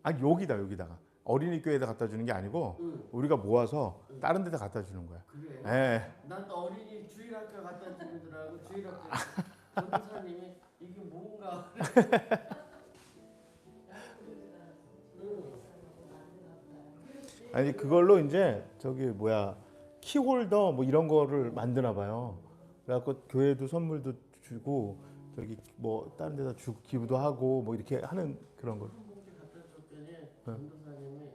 아, 여기다가 어린이 교회에다 갖다 주는 게 아니고 우리가 모아서 다른 데다 갖다 주는 거야. 그래. 예. 난 또 어린이 주일학교 갖다 주는 줄 알고 주일학교 전도사님이 이게 뭔가. 아니 그걸로 이제 저기 뭐야 키홀더 뭐 이런 거를 만드나 봐요. 그래갖고 교회도 선물도 주고 저기 뭐 다른 데다 기부도 하고 뭐 이렇게 하는 그런 걸. 한 봉지 갖다 줬더니 전도사님이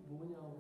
뭐냐고.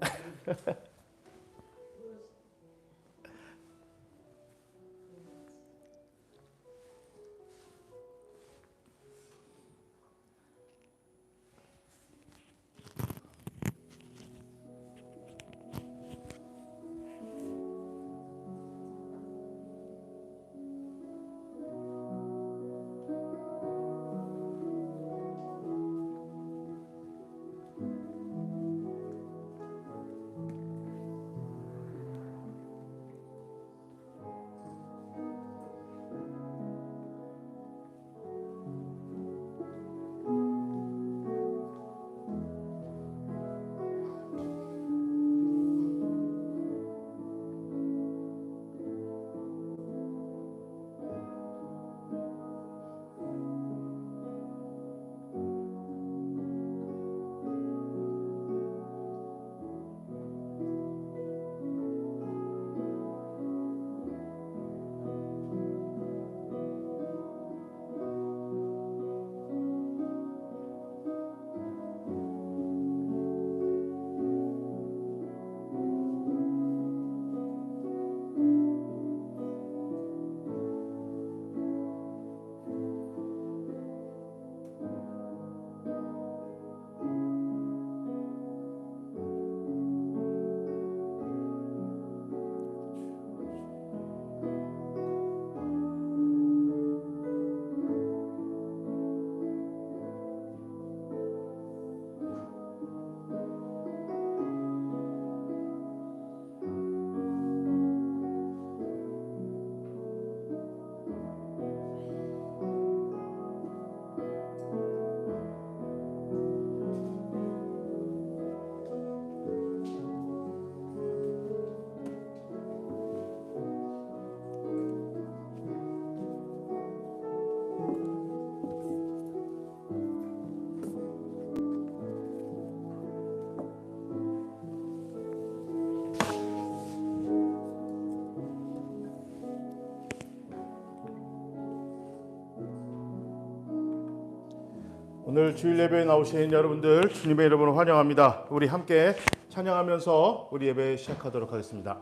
오늘 주일 예배에 나오신 여러분들 주님의 이름으로 환영합니다. 우리 함께 찬양하면서 우리 예배 시작하도록 하겠습니다.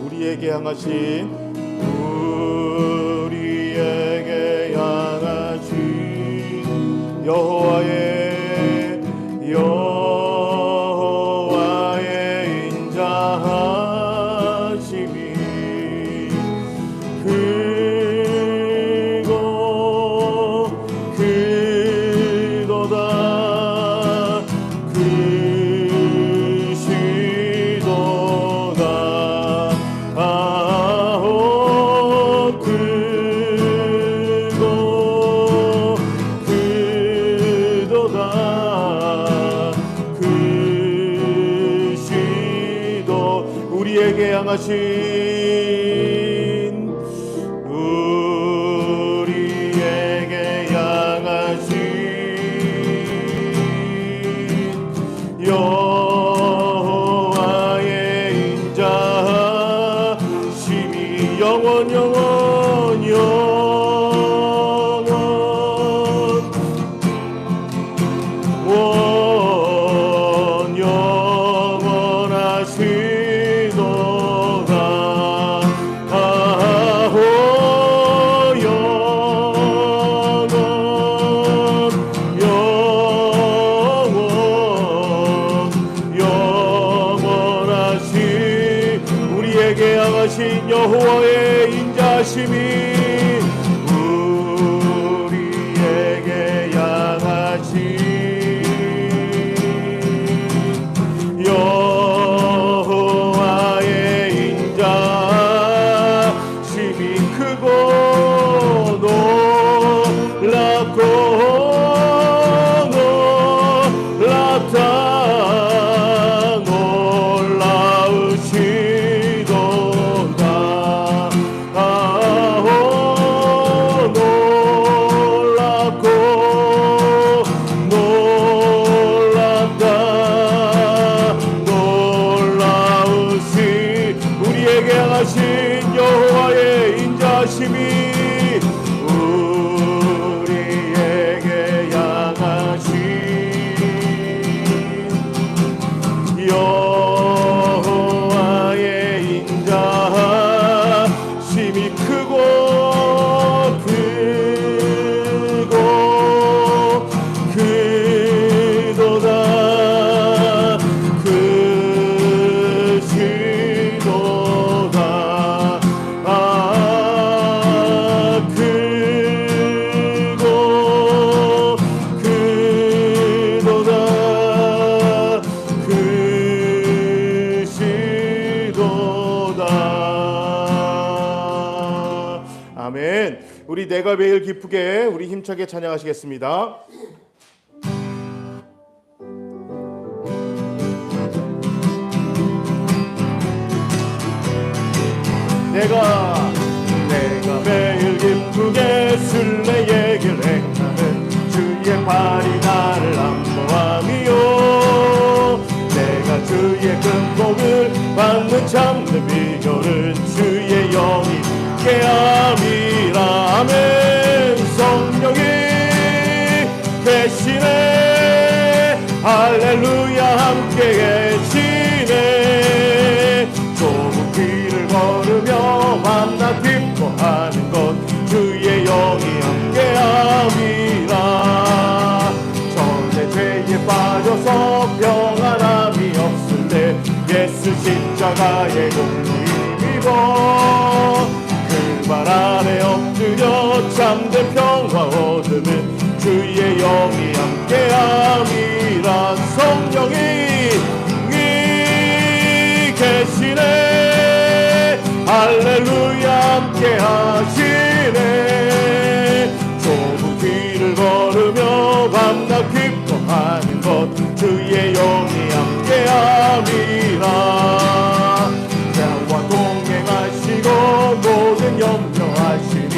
우리에게 향하신 여호와의 인자하심이 크고 크도다 크시도다 아오 크고 크도다 크시도 우리에게 향하신 우리에게 향하신 여호와의 인자심이 영원 영원하시도다 아멘. 우리 내가 매일 기쁘게 우리 힘차게 찬양하시겠습니다. 내가 매일 기쁘게 순례의 길 행하는 주의 발이 나를 안보함이요 내가 주의 큰 복을 받는 참된 비결은 주의 영이 함께함이라 아멘. 성령이 계시네 할렐루야 함께 계시네 좁은 길을 걸으며 만나 기뻐하는 것 주의 영이 함께함이라 전에 죄에 빠져서 평안함이 없을 때 예수 십자가의 공로 힘입어 그 발 아래 엎드려 참된 평화 얻으면 주의 영이 함께함이라 성령이 계시네 할렐루야 함께 하시네 좁은 길을 걸으며 밤낮 기뻐하는 것 주의 영이 함께 함이라 나와 동행하시고 모든 염려하시니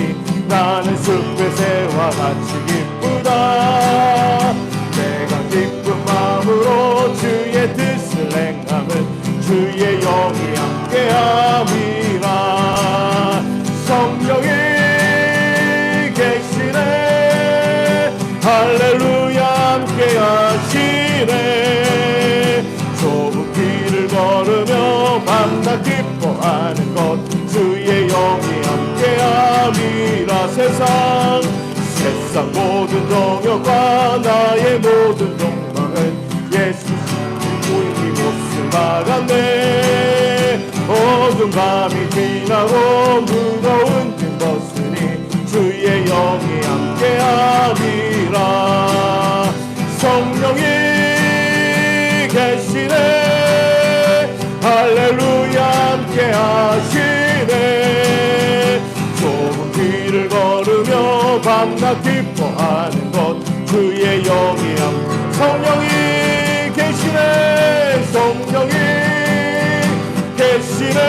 나는 숲의 새와 같이 기쁘다 내가 기쁜 마음으로 주의 뜻을 행하면 주의 영이 함께함이라 성령이 계시네 할렐루야 함께하시네 좁은 길을 걸으며 밤낮 기뻐하는 것 주의 영이 함께함이라 세상 모든 정욕과 나의 모든 욕망은 예수 이미 못을 막았네 어두운 밤이 지나고 무거운 짐 벗으니 주의 영이 함께함이라 성령이 계시네 할렐루야 함께하시네 좁은 길을 걸으며 밤낮 기뻐하는 것 주의 영이 성령이 계시네 성령이 계시네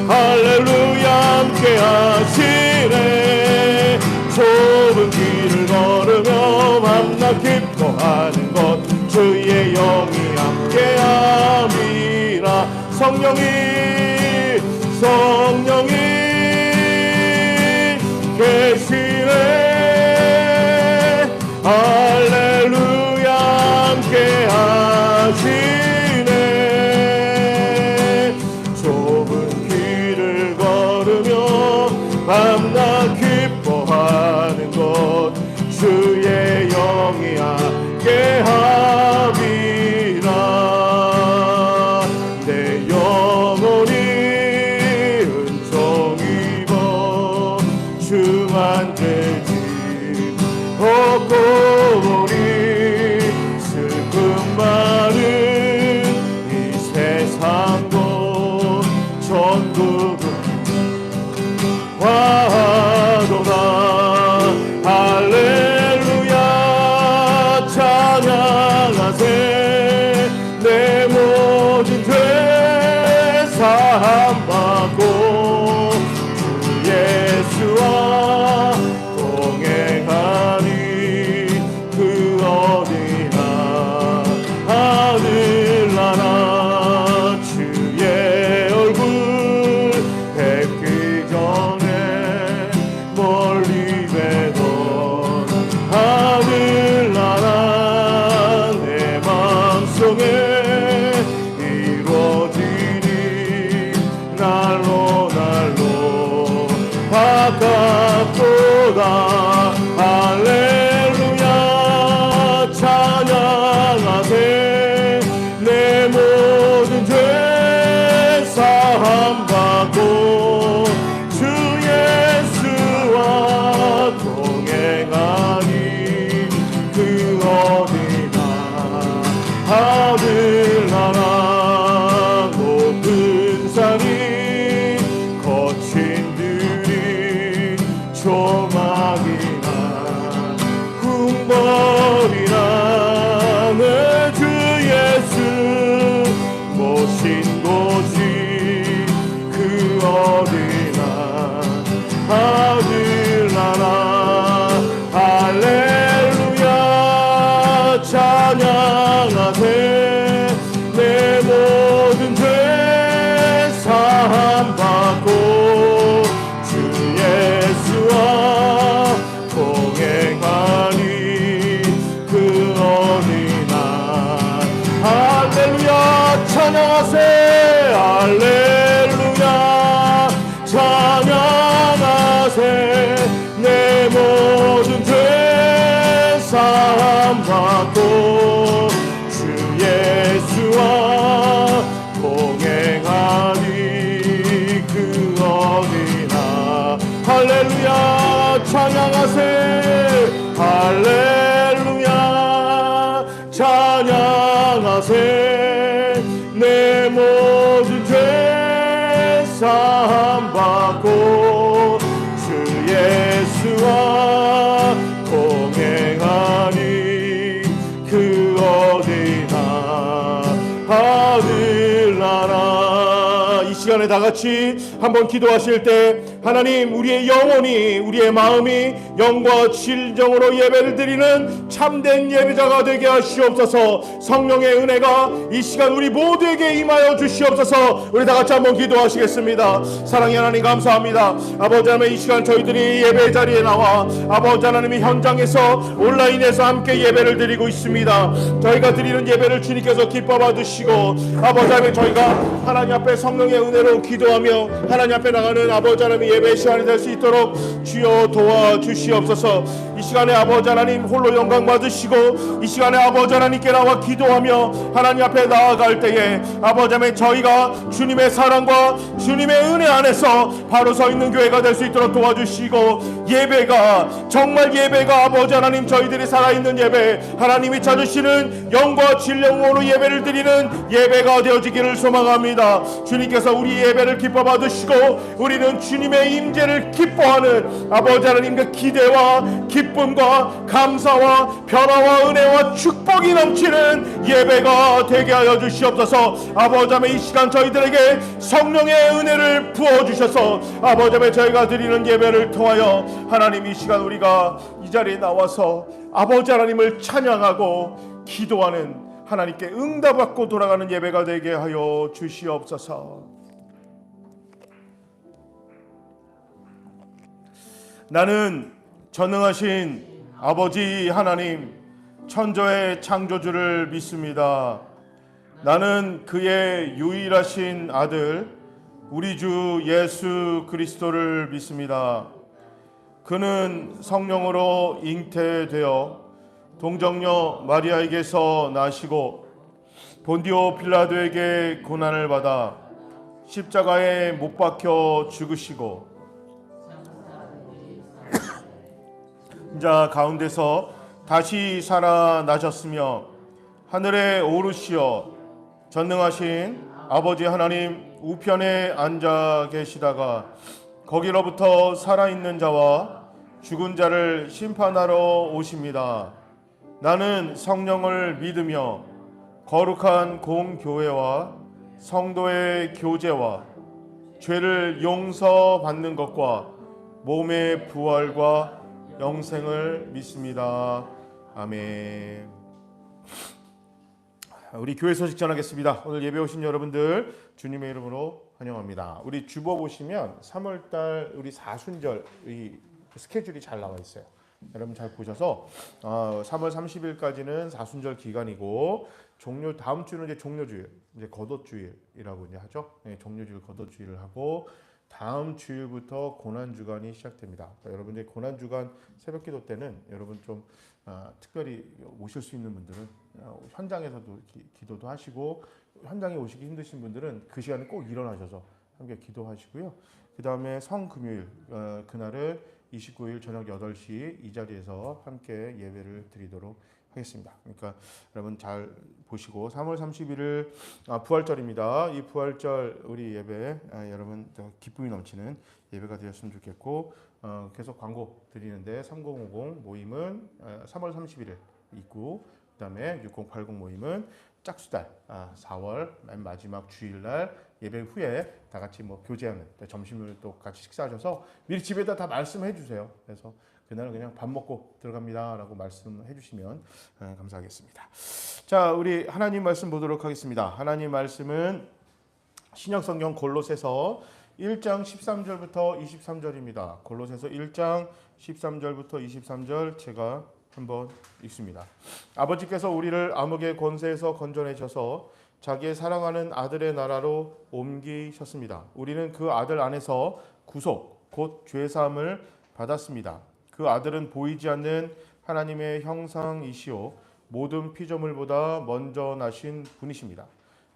할렐루야 함께 하시네 좁은 길을 걸으며 밤낮 기뻐하는 것 주의 영이 함께 함이라 성령이 계시네 할렐루야 함께 하시네 좁은 길을 걸으며 밤낮 기뻐하는 것 주의 영이 함께 함이라 내 영혼이 은총 입어 주 만들지 없고 우리 슬픔 많은 이 세상도 전국은 화도다 할렐루야 찬양하세 내 모든 죄 사함받고 주 예수와 또 소망이나 궁궐이나 내 주 예수 모신 곳이 그 어디나 하늘나라 할렐루야 찬양하세 내 모든 죄 사함받고 주 예수와 동행하니 그 어디나 할렐루야 찬양하세 할렐루야 찬양하세 내 모든 죄 사함받고 주 예수와 동행하니 그 어디나 할렐루야 찬양하세 할렐루야 찬양하세 내 모든 죄 사함받고 주 예수와 동행하니 그 어디나 하늘나라. 이 시간에 다 같이 한번 기도하실 때 하나님 우리의 영혼이 우리의 마음이 영과 진정으로 예배를 드리는 참된 예배자가 되게 하시옵소서. 성령의 은혜가 이 시간 우리 모두에게 임하여 주시옵소서. 우리 다 같이 한번 기도하시겠습니다. 사랑의 하나님 감사합니다. 아버지 하나님 이 시간 저희들이 예배 자리에 나와 아버지 하나님의 현장에서 온라인에서 함께 예배를 드리고 있습니다. 저희가 드리는 예배를 주님께서 기뻐 받으시고 아버지 하나님 저희가 하나님 앞에 성령의 은혜로 기도하며 하나님 앞에 나가는 아버지 하나님의 예배 시간이 될 수 있도록 주여 도와주시옵소서. 이 시간에 아버지 하나님 홀로 영광 받으시고 이 시간에 아버지 하나님께 나와 기도하며 하나님 앞에 나아갈 때에 아버지 하나님 저희가 주님의 사랑과 주님의 은혜 안에서 바로 서 있는 교회가 될 수 있도록 도와주시고 예배가 정말 예배가 아버지 하나님 저희들이 살아있는 예배 하나님이 찾으시는 영과 진령으로 예배를 드리는 예배가 되어지기를 소망합니다. 주님께서 우리 예배를 기뻐 받으시고 우리는 주님의 임재를 기뻐하는 아버지 하나님의 기대와 기쁨과 감사와 변화와 은혜와 축복이 넘치는 예배가 되게 하여 주시옵소서. 아버지 하나님 이 시간 저희들에게 성령의 은혜를 부어주셔서 아버지 하나님 저희가 드리는 예배를 통하여 하나님 이 시간 우리가 이 자리에 나와서 아버지 하나님을 찬양하고 기도하는 하나님께 응답받고 돌아가는 예배가 되게 하여 주시옵소서. 나는 전능하신 아버지 하나님 천저의 창조주를 믿습니다. 나는 그의 유일하신 아들 우리 주 예수 그리스도를 믿습니다. 그는 성령으로 잉태되어 동정녀 마리아에게서 나시고 본디오 빌라도에게 고난을 받아 십자가에 못 박혀 죽으시고 자 가운데서 다시 살아나셨으며 하늘에 오르시어 전능하신 아버지 하나님 우편에 앉아 계시다가 거기로부터 살아있는 자와 죽은 자를 심판하러 오십니다. 나는 성령을 믿으며 거룩한 공교회와 성도의 교제와 죄를 용서받는 것과 몸의 부활과 영생을 믿습니다. 아멘. 우리 교회 소식 전하겠습니다. 오늘 예배 오신 여러분들 주님의 이름으로 환영합니다. 우리 주보 보시면 3월달 우리 사순절 이 스케줄이 잘 나와 있어요. 여러분 잘 보셔서 3월 30일까지는 사순절 기간이고 다음 주는 이제 종료주일, 이제 겉옷주일이라고 이제 하죠. 네, 종료주일 겉옷주일을 하고 다음 주일부터 고난주간이 시작됩니다. 그러니까 여러분 이제 고난주간 새벽기도 때는 여러분 좀 특별히 오실 수 있는 분들은 현장에서도 기도도 하시고 현장에 오시기 힘드신 분들은 그 시간에 꼭 일어나셔서 함께 기도하시고요. 그 다음에 성금요일 그날을 29일 저녁 8시 이 자리에서 함께 예배를 드리도록 하겠습니다. 그러니까 여러분 잘 보시고 3월 31일 부활절입니다. 이 부활절 우리 예배 여러분 기쁨이 넘치는 예배가 되었으면 좋겠고 계속 광고 드리는데 3050 모임은 3월 31일 있고 그다음에 6080 모임은 짝수달 4월 맨 마지막 주일날 예배 후에 다 같이 뭐 교제하는 점심을 또 같이 식사하셔서 미리 집에다 다 말씀해 주세요. 그래서 그날은 그냥 밥 먹고 들어갑니다라고 말씀해 주시면 감사하겠습니다. 자, 우리 하나님 말씀 보도록 하겠습니다. 하나님 말씀은 신약성경 골로새서 1장 13절부터 23절입니다. 골로새서 1장 13절부터 23절 제가 한번 읽습니다. 아버지께서 우리를 암흑의 권세에서 건져내셔서 자기의 사랑하는 아들의 나라로 옮기셨습니다. 우리는 그 아들 안에서 구속 곧 죄사함을 받았습니다. 그 아들은 보이지 않는 하나님의 형상이시오 모든 피조물보다 먼저 나신 분이십니다.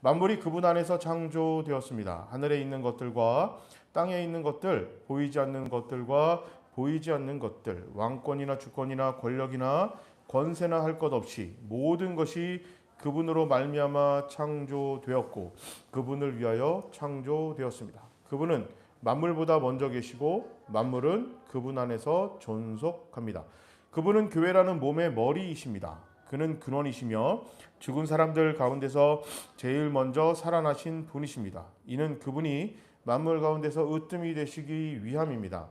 만물이 그분 안에서 창조되었습니다. 하늘에 있는 것들과 땅에 있는 것들, 보이지 않는 것들과 보이지 않는 것들, 왕권이나 주권이나 권력이나 권세나 할 것 없이 모든 것이 그분으로 말미암아 창조되었고 그분을 위하여 창조되었습니다. 그분은 만물보다 먼저 계시고 만물은 그분 안에서 존속합니다. 그분은 교회라는 몸의 머리이십니다. 그는 근원이시며 죽은 사람들 가운데서 제일 먼저 살아나신 분이십니다. 이는 그분이 만물 가운데서 으뜸이 되시기 위함입니다.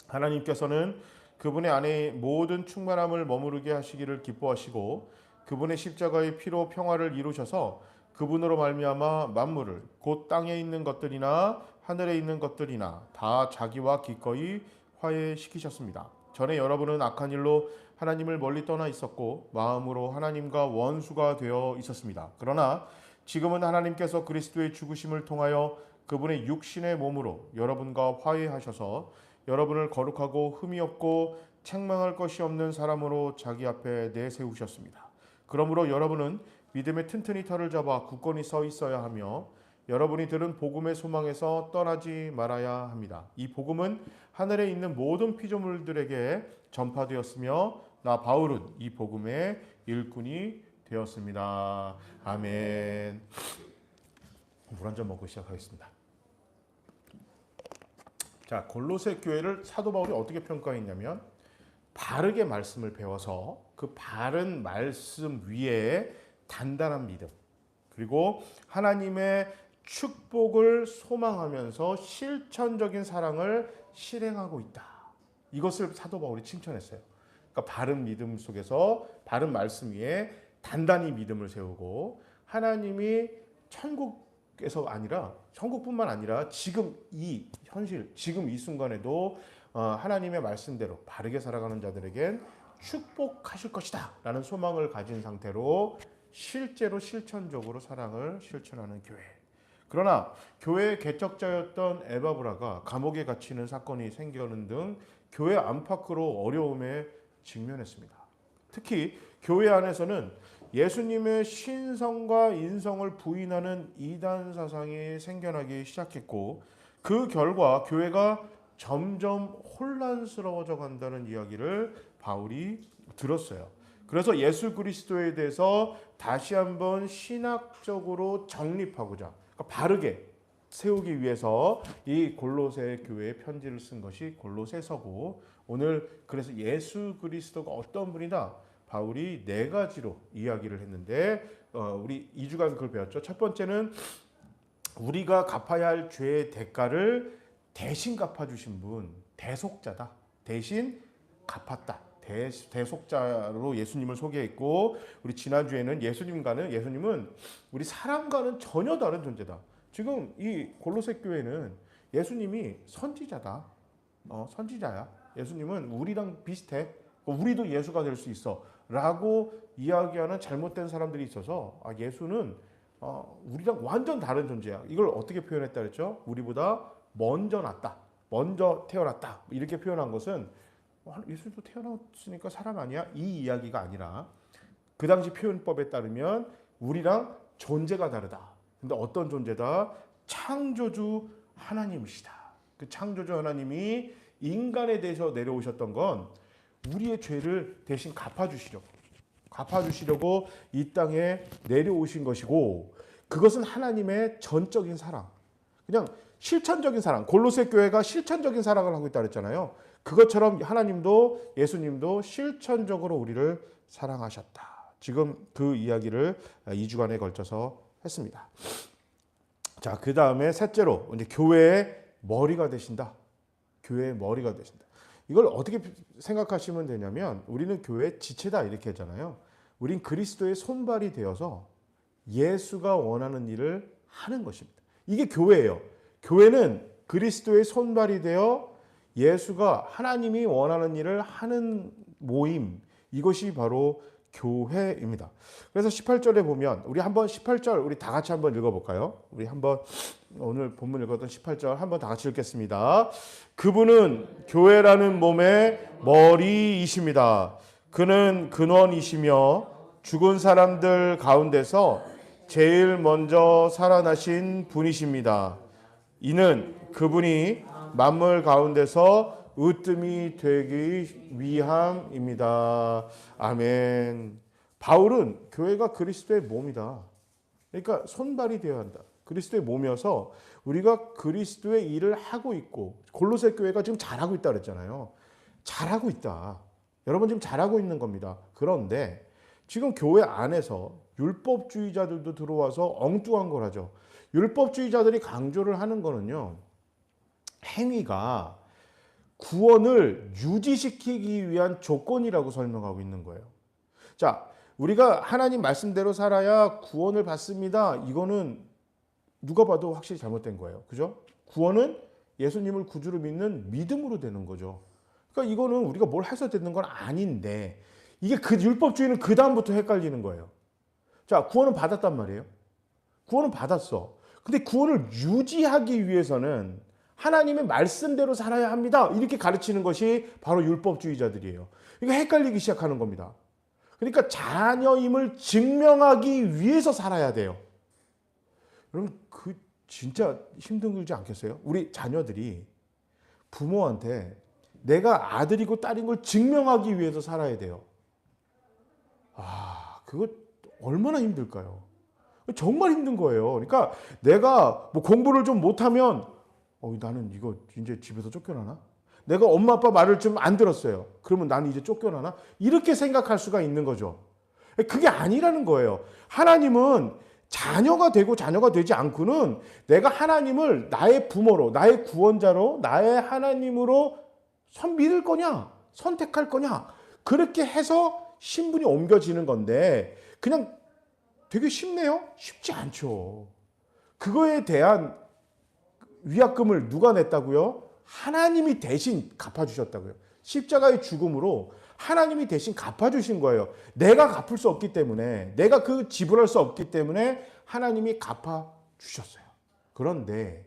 하나님께서는 그분의 안에 모든 충만함을 머무르게 하시기를 기뻐하시고 그분의 십자가의 피로 평화를 이루셔서 그분으로 말미암아 만물을 곧 땅에 있는 것들이나 하늘에 있는 것들이나 다 자기와 기꺼이 화해시키셨습니다. 전에 여러분은 악한 일로 하나님을 멀리 떠나 있었고 마음으로 하나님과 원수가 되어 있었습니다. 그러나 지금은 하나님께서 그리스도의 죽으심을 통하여 그분의 육신의 몸으로 여러분과 화해하셔서 여러분을 거룩하고 흠이 없고 책망할 것이 없는 사람으로 자기 앞에 내세우셨습니다. 그러므로 여러분은 믿음의 튼튼히 털을 잡아 굳건히 서 있어야 하며 여러분이 들은 복음의 소망에서 떠나지 말아야 합니다. 이 복음은 하늘에 있는 모든 피조물들에게 전파되었으며 나 바울은 이 복음의 일꾼이 되었습니다. 아멘. 물 한 잔 먹고 시작하겠습니다. 자, 골로새 교회를 사도 바울이 어떻게 평가했냐면 바르게 말씀을 배워서 그 바른 말씀 위에 단단한 믿음 그리고 하나님의 축복을 소망하면서 실천적인 사랑을 실행하고 있다. 이것을 사도 바울이 칭찬했어요. 그러니까 바른 믿음 속에서 바른 말씀 위에 단단히 믿음을 세우고 하나님이 천국에서 아니라 천국뿐만 아니라 지금 이 현실, 지금 이 순간에도 하나님의 말씀대로 바르게 살아가는 자들에겐 축복하실 것이다 라는 소망을 가진 상태로 실제로 실천적으로 사랑을 실천하는 교회. 그러나 교회의 개척자였던 에바브라가 감옥에 갇히는 사건이 생기는 등 교회 안팎으로 어려움에 직면했습니다. 특히 교회 안에서는 예수님의 신성과 인성을 부인하는 이단 사상이 생겨나기 시작했고 그 결과 교회가 점점 혼란스러워져 간다는 이야기를 바울이 들었어요. 그래서 예수 그리스도에 대해서 다시 한번 신학적으로 정립하고자 그러니까 바르게 세우기 위해서 이 골로새 교회에 편지를 쓴 것이 골로새서고 오늘 그래서 예수 그리스도가 어떤 분이다 바울이 네 가지로 이야기를 했는데 우리 2주간 그걸 배웠죠. 첫 번째는 우리가 갚아야 할 죄의 대가를 대신 갚아주신 분 대속자다. 대신 갚았다. 대속자로 예수님을 소개했고 우리 지난주에는 예수님은 우리 사람과는 전혀 다른 존재다. 지금 이 골로새 교회는 예수님이 선지자다. 선지자야. 예수님은 우리랑 비슷해. 우리도 예수가 될 수 있어. 라고 이야기하는 잘못된 사람들이 있어서 예수는 우리랑 완전 다른 존재야. 이걸 어떻게 표현했다 그랬죠? 우리보다 먼저 났다. 먼저 태어났다. 이렇게 표현한 것은 예수도 태어났으니까 사람 아니야? 이 이야기가 아니라 그 당시 표현법에 따르면 우리랑 존재가 다르다. 근데 어떤 존재다? 창조주 하나님이시다. 그 창조주 하나님이 인간에 대해서 내려오셨던 건 우리의 죄를 대신 갚아주시려고. 갚아주시려고 이 땅에 내려오신 것이고, 그것은 하나님의 전적인 사랑, 그냥 실천적인 사랑, 골로새 교회가 실천적인 사랑을 하고 있다 그랬잖아요. 그것처럼 하나님도 예수님도 실천적으로 우리를 사랑하셨다. 지금 그 이야기를 2주간에 걸쳐서 했습니다. 자, 그 다음에 셋째로 이제 교회의 머리가 되신다. 교회의 머리가 되신다. 이걸 어떻게 생각하시면 되냐면, 우리는 교회의 지체다 이렇게 했잖아요. 우린 그리스도의 손발이 되어서 예수가 원하는 일을 하는 것입니다. 이게 교회예요. 교회는 그리스도의 손발이 되어 예수가 하나님이 원하는 일을 하는 모임, 이것이 바로 교회입니다. 그래서 18절에 보면 우리 한번 18절 우리 다 같이 한번 읽어볼까요? 우리 한번 오늘 본문 읽었던 18절 한번 다 같이 읽겠습니다. 그분은 교회라는 몸의 머리이십니다. 그는 근원이시며 죽은 사람들 가운데서 제일 먼저 살아나신 분이십니다. 이는 그분이 만물 가운데서 으뜸이 되기 위함입니다. 아멘. 바울은 교회가 그리스도의 몸이다. 그러니까 손발이 되어야 한다. 그리스도의 몸이어서 우리가 그리스도의 일을 하고 있고, 골로새 교회가 지금 잘하고 있다 그랬잖아요. 잘하고 있다. 여러분 지금 잘하고 있는 겁니다. 그런데 지금 교회 안에서 율법주의자들도 들어와서 엉뚱한 걸 하죠. 율법주의자들이 강조를 하는 거는요, 행위가 구원을 유지시키기 위한 조건이라고 설명하고 있는 거예요. 자, 우리가 하나님 말씀대로 살아야 구원을 받습니다. 이거는 누가 봐도 확실히 잘못된 거예요. 그죠? 구원은 예수님을 구주로 믿는 믿음으로 되는 거죠. 그러니까 이거는 우리가 뭘 해서 되는 건 아닌데, 이게 그 율법주의는 그 다음부터 헷갈리는 거예요. 자, 구원은 받았단 말이에요. 구원은 받았어. 근데 구원을 유지하기 위해서는 하나님의 말씀대로 살아야 합니다. 이렇게 가르치는 것이 바로 율법주의자들이에요. 이거 헷갈리기 시작하는 겁니다. 그러니까 자녀임을 증명하기 위해서 살아야 돼요. 여러분, 그 진짜 힘들지 않겠어요? 우리 자녀들이 부모한테 내가 아들이고 딸인 걸 증명하기 위해서 살아야 돼요. 아, 그거 얼마나 힘들까요? 정말 힘든 거예요. 그러니까 내가 뭐 공부를 좀 못하면 나는 이거 이제 집에서 쫓겨나나? 내가 엄마 아빠 말을 좀 안 들었어요. 그러면 나는 이제 쫓겨나나? 이렇게 생각할 수가 있는 거죠. 그게 아니라는 거예요. 하나님은 자녀가 되고 자녀가 되지 않고는 내가 하나님을 나의 부모로, 나의 구원자로, 나의 하나님으로 믿을 거냐? 선택할 거냐? 그렇게 해서 신분이 옮겨지는 건데, 그냥 되게 쉽네요? 쉽지 않죠. 그거에 대한 위약금을 누가 냈다고요? 하나님이 대신 갚아주셨다고요. 십자가의 죽음으로 하나님이 대신 갚아주신 거예요. 내가 갚을 수 없기 때문에, 내가 그 지불할 수 없기 때문에 하나님이 갚아주셨어요. 그런데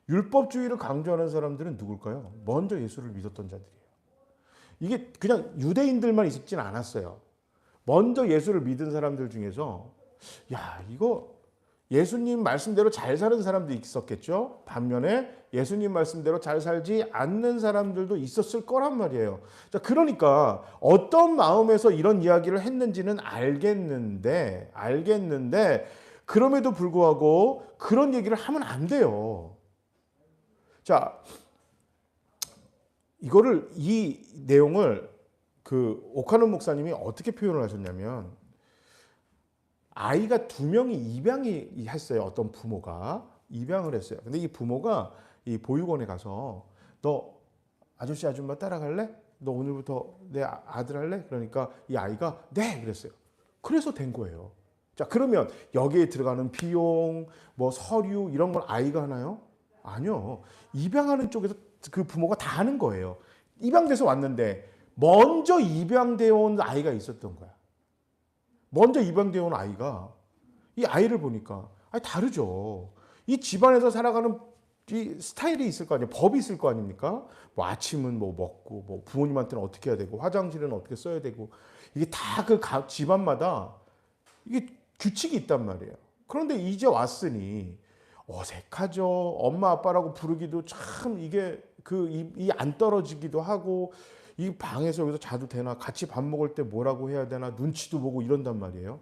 율법주의를 강조하는 사람들은 누굴까요? 먼저 예수를 믿었던 자들이에요. 이게 그냥 유대인들만 있었진 않았어요. 먼저 예수를 믿은 사람들 중에서 이거 예수님 말씀대로 잘 사는 사람도 있었겠죠. 반면에 예수님 말씀대로 잘 살지 않는 사람들도 있었을 거란 말이에요. 자, 그러니까 어떤 마음에서 이런 이야기를 했는지는 알겠는데 그럼에도 불구하고 그런 얘기를 하면 안 돼요. 자, 이 내용을 그 오카노 목사님이 어떻게 표현을 하셨냐면, 아이가 2명이 입양이 했어요. 어떤 부모가 입양을 했어요. 근데 이 부모가 이 보육원에 가서 너 아저씨 아줌마 따라갈래? 너 오늘부터 내 아들 할래? 그러니까 이 아이가 네 그랬어요. 그래서 된 거예요. 자, 그러면 여기에 들어가는 비용, 뭐 서류 이런 걸 아이가 하나요? 아니요. 입양하는 쪽에서 그 부모가 다 하는 거예요. 입양돼서 왔는데 먼저 입양되어 온 아이가 있었던 거야. 먼저 입양되어 온 아이가, 이 아이를 보니까 다르죠. 이 집안에서 살아가는 이 스타일이 있을 거 아니에요. 법이 있을 거 아닙니까? 뭐 아침은 뭐 먹고, 뭐 부모님한테는 어떻게 해야 되고, 화장실은 어떻게 써야 되고, 이게 다 그 집안마다 이게 규칙이 있단 말이에요. 그런데 이제 왔으니 어색하죠. 엄마 아빠라고 부르기도 참 이게 이 안 떨어지기도 하고, 이 방에서 여기서 자도 되나? 같이 밥 먹을 때 뭐라고 해야 되나? 눈치도 보고 이런단 말이에요.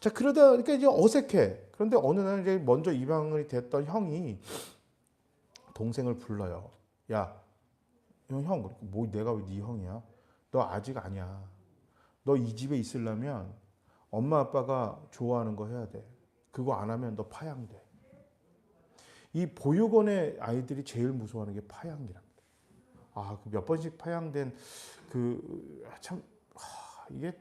자, 그러다 그러니까 이제 어색해. 그런데 어느 날 이제 먼저 입양이 됐던 형이 동생을 불러요. 야, 형, 뭐 내가 왜 네 형이야? 너 아직 아니야. 너 이 집에 있으려면 엄마 아빠가 좋아하는 거 해야 돼. 그거 안 하면 너 파양돼. 이 보육원의 아이들이 제일 무서워하는 게 파양이랍니다. 아, 그 몇 번씩 파양된 참 이게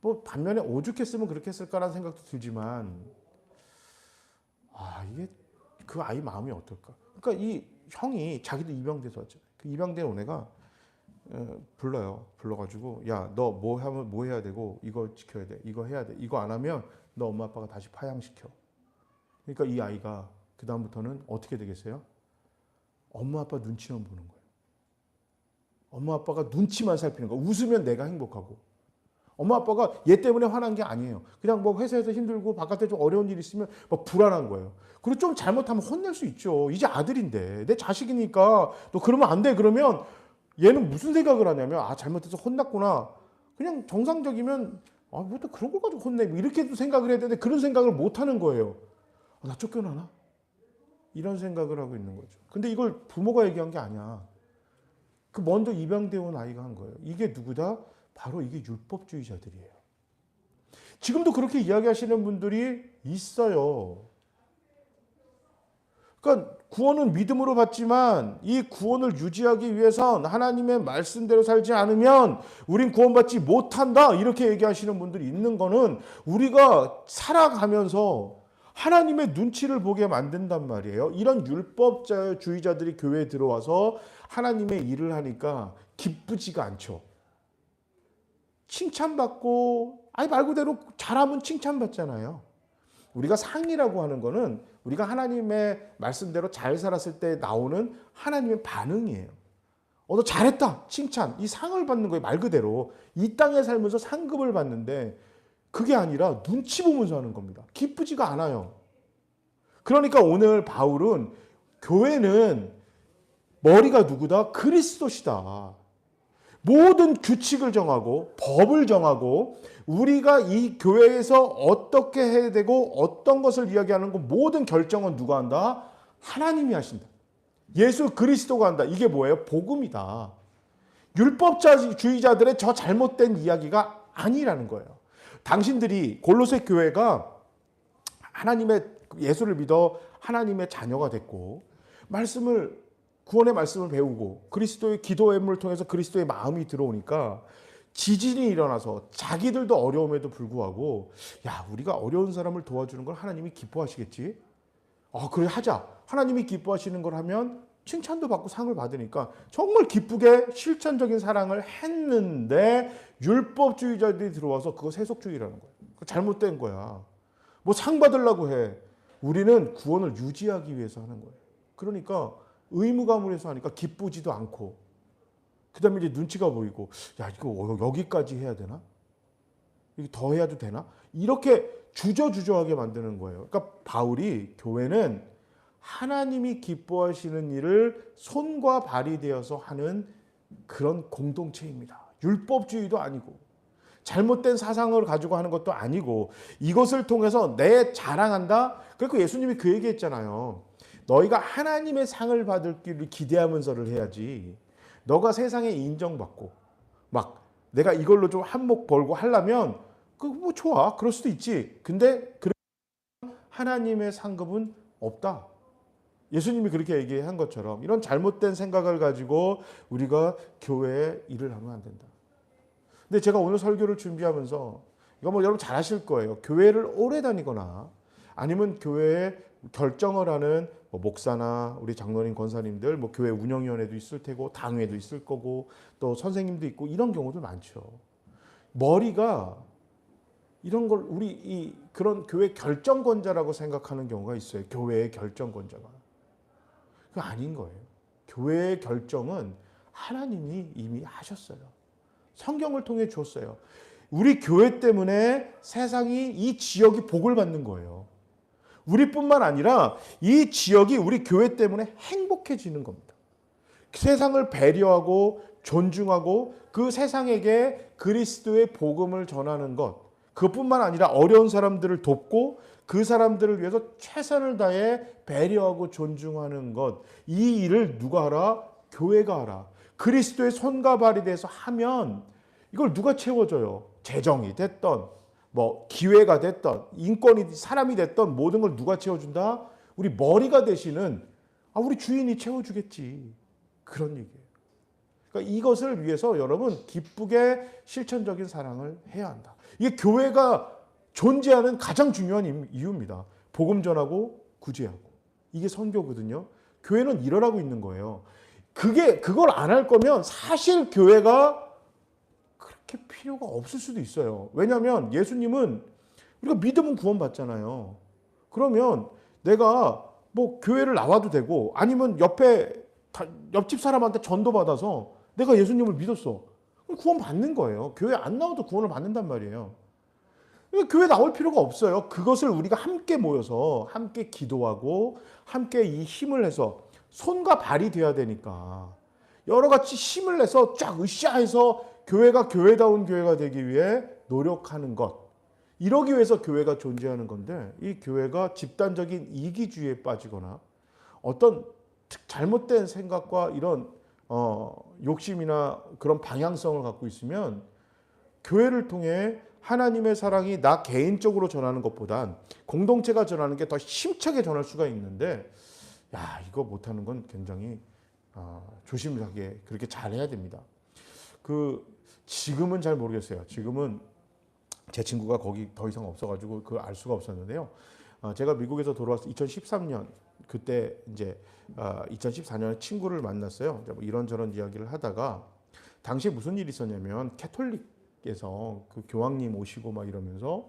뭐 반면에 오죽했으면 그렇게 했을까라는 생각도 들지만 이게 그 아이 마음이 어떨까? 그러니까 이 형이 자기도 입양돼서 왔잖아요. 그 입양된 애가 불러요. 불러가지고 야, 너 뭐 하면 뭐 해야 되고 이거 지켜야 돼. 이거 해야 돼. 이거 안 하면 너 엄마 아빠가 다시 파양시켜. 그러니까 이 아이가 그 다음부터는 어떻게 되겠어요? 엄마 아빠 눈치만 보는 거예요. 엄마 아빠가 눈치만 살피는 거예요. 웃으면 내가 행복하고. 엄마 아빠가 얘 때문에 화난 게 아니에요. 그냥 뭐 회사에서 힘들고 바깥에 좀 어려운 일 있으면 막 불안한 거예요. 그리고 좀 잘못하면 혼낼 수 있죠. 이제 아들인데 내 자식이니까 너 그러면 안 돼. 그러면 얘는 무슨 생각을 하냐면 잘못해서 혼났구나. 그냥 정상적이면 뭐 또 그런 걸 가지고 혼내. 이렇게도 생각을 해야 되는데 그런 생각을 못 하는 거예요. 나 쫓겨나나? 이런 생각을 하고 있는 거죠. 근데 이걸 부모가 얘기한 게 아니야. 그 먼저 입양되어 온 아이가 한 거예요. 이게 누구다? 바로 이게 율법주의자들이에요. 지금도 그렇게 이야기하시는 분들이 있어요. 그러니까 구원은 믿음으로 받지만 이 구원을 유지하기 위해선 하나님의 말씀대로 살지 않으면 우린 구원받지 못한다. 이렇게 얘기하시는 분들이 있는 거는 우리가 살아가면서 하나님의 눈치를 보게 만든단 말이에요. 이런 율법주의자들이 교회에 들어와서 하나님의 일을 하니까 기쁘지가 않죠. 칭찬받고 말 그대로 잘하면 칭찬받잖아요. 우리가 상이라고 하는 거는 우리가 하나님의 말씀대로 잘 살았을 때 나오는 하나님의 반응이에요. 너 잘했다 칭찬, 이 상을 받는 거예요. 말 그대로 이 땅에 살면서 상급을 받는데 그게 아니라 눈치 보면서 하는 겁니다. 기쁘지가 않아요. 그러니까 오늘 바울은 교회는 머리가 누구다? 그리스도시다. 모든 규칙을 정하고 법을 정하고 우리가 이 교회에서 어떻게 해야 되고 어떤 것을 이야기하는 거 모든 결정은 누가 한다? 하나님이 하신다. 예수 그리스도가 한다. 이게 뭐예요? 복음이다. 율법주의자들의 저 잘못된 이야기가 아니라는 거예요. 당신들이 골로새 교회가 하나님의 예수를 믿어 하나님의 자녀가 됐고 구원의 말씀을 배우고 그리스도의 기도 예물을 통해서 그리스도의 마음이 들어오니까 지진이 일어나서 자기들도 어려움에도 불구하고 우리가 어려운 사람을 도와주는 걸 하나님이 기뻐하시겠지? 그래 하자. 하나님이 기뻐하시는 걸 하면 칭찬도 받고 상을 받으니까 정말 기쁘게 실천적인 사랑을 했는데 율법주의자들이 들어와서 그거 세속주의라는 거예요. 잘못된 거야. 뭐 상 받으려고 해. 우리는 구원을 유지하기 위해서 하는 거예요. 그러니까 의무감을 해서 하니까 기쁘지도 않고 그 다음에 이제 눈치가 보이고 이거 여기까지 해야 되나? 이게 더 해야도 되나? 이렇게 주저주저하게 만드는 거예요. 그러니까 바울이 교회는 하나님이 기뻐하시는 일을 손과 발이 되어서 하는 그런 공동체입니다. 율법주의도 아니고 잘못된 사상을 가지고 하는 것도 아니고 이것을 통해서 내 자랑한다. 그러니까 예수님이 그 얘기했잖아요. 너희가 하나님의 상을 받을 길을 기대하면서를 해야지. 너가 세상에 인정받고 막 내가 이걸로 좀 한몫 벌고 하려면 뭐 좋아. 그럴 수도 있지. 근데 하나님의 상급은 없다. 예수님이 그렇게 얘기한 것처럼 이런 잘못된 생각을 가지고 우리가 교회에 일을 하면 안 된다. 근데 제가 오늘 설교를 준비하면서 이거 뭐 여러분 잘 아실 거예요. 교회를 오래 다니거나 아니면 교회에 결정을 하는 목사나 우리 장로님 권사님들 교회 운영위원회도 있을 테고 당회도 있을 거고 또 선생님도 있고 이런 경우도 많죠. 머리가 이런 걸 우리 그런 교회 결정권자라고 생각하는 경우가 있어요. 교회의 결정권자가. 그거 아닌 거예요. 교회의 결정은 하나님이 이미 하셨어요. 성경을 통해 줬어요. 우리 교회 때문에 세상이 이 지역이 복을 받는 거예요. 우리뿐만 아니라 이 지역이 우리 교회 때문에 행복해지는 겁니다. 세상을 배려하고 존중하고 그 세상에게 그리스도의 복음을 전하는 것. 그것뿐만 아니라 어려운 사람들을 돕고 그 사람들을 위해서 최선을 다해 배려하고 존중하는 것. 이 일을 누가 하라? 교회가 하라. 그리스도의 손과 발이 돼서 하면 이걸 누가 채워줘요? 재정이 됐던 뭐 기회가 됐던 인권이 사람이 됐던 모든 걸 누가 채워준다? 우리 머리가 되시는 우리 주인이 채워주겠지. 그런 얘기예요. 그러니까 이것을 위해서 여러분 기쁘게 실천적인 사랑을 해야 한다. 이게 교회가 존재하는 가장 중요한 이유입니다. 복음 전하고 구제하고. 이게 선교거든요. 교회는 이러라고 있는 거예요. 그걸 안 할 거면 사실 교회가 그렇게 필요가 없을 수도 있어요. 왜냐하면 예수님은 우리가 믿으면 구원받잖아요. 그러면 내가 뭐 교회를 나와도 되고 아니면 옆집 사람한테 전도받아서 내가 예수님을 믿었어. 그럼 구원 받는 거예요. 교회 안 나와도 구원을 받는단 말이에요. 그러니까 교회 나올 필요가 없어요. 그것을 우리가 함께 모여서 함께 기도하고 함께 이 힘을 내서 손과 발이 돼야 되니까 여러 가지 힘을 내서 쫙 으쌰해서 교회가 교회다운 교회가 되기 위해 노력하는 것. 이러기 위해서 교회가 존재하는 건데 이 교회가 집단적인 이기주의에 빠지거나 어떤 잘못된 생각과 이런 욕심이나 그런 방향성을 갖고 있으면 교회를 통해 하나님의 사랑이 나 개인적으로 전하는 것보단 공동체가 전하는 게 더 힘차게 전할 수가 있는데 이거 못하는 건 굉장히 조심하게 그렇게 잘해야 됩니다. 지금은 잘 모르겠어요. 지금은 제 친구가 거기 더 이상 없어가지고 그걸 알 수가 없었는데요. 제가 미국에서 돌아와서 2013년 그때 이제 2014년에 친구를 만났어요. 뭐 이런저런 이야기를 하다가 당시에 무슨 일이 있었냐면 캐톨릭에서 그 교황님 오시고 막 이러면서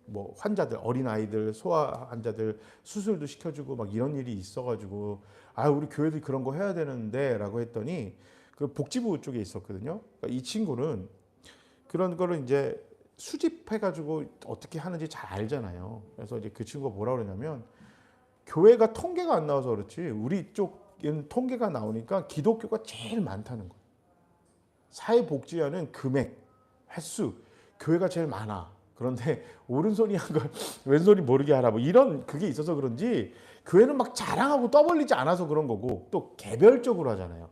뭐 환자들 어린 아이들 소아 환자들 수술도 시켜주고 막 이런 일이 있어가지고 우리 교회도 그런 거 해야 되는데라고 했더니 그 복지부 쪽에 있었거든요. 그러니까 이 친구는 그런 거를 이제 수집해가지고 어떻게 하는지 잘 알잖아요. 그래서 이제 그 친구가 뭐라 그러냐면 교회가 통계가 안 나와서 그렇지 우리 쪽은 통계가 나오니까 기독교가 제일 많다는 거예요. 사회복지하는 금액, 횟수, 교회가 제일 많아. 그런데 오른손이 한 걸 왼손이 모르게 하라 뭐 이런 그게 있어서 그런지 교회는 막 자랑하고 떠벌리지 않아서 그런 거고 또 개별적으로 하잖아요.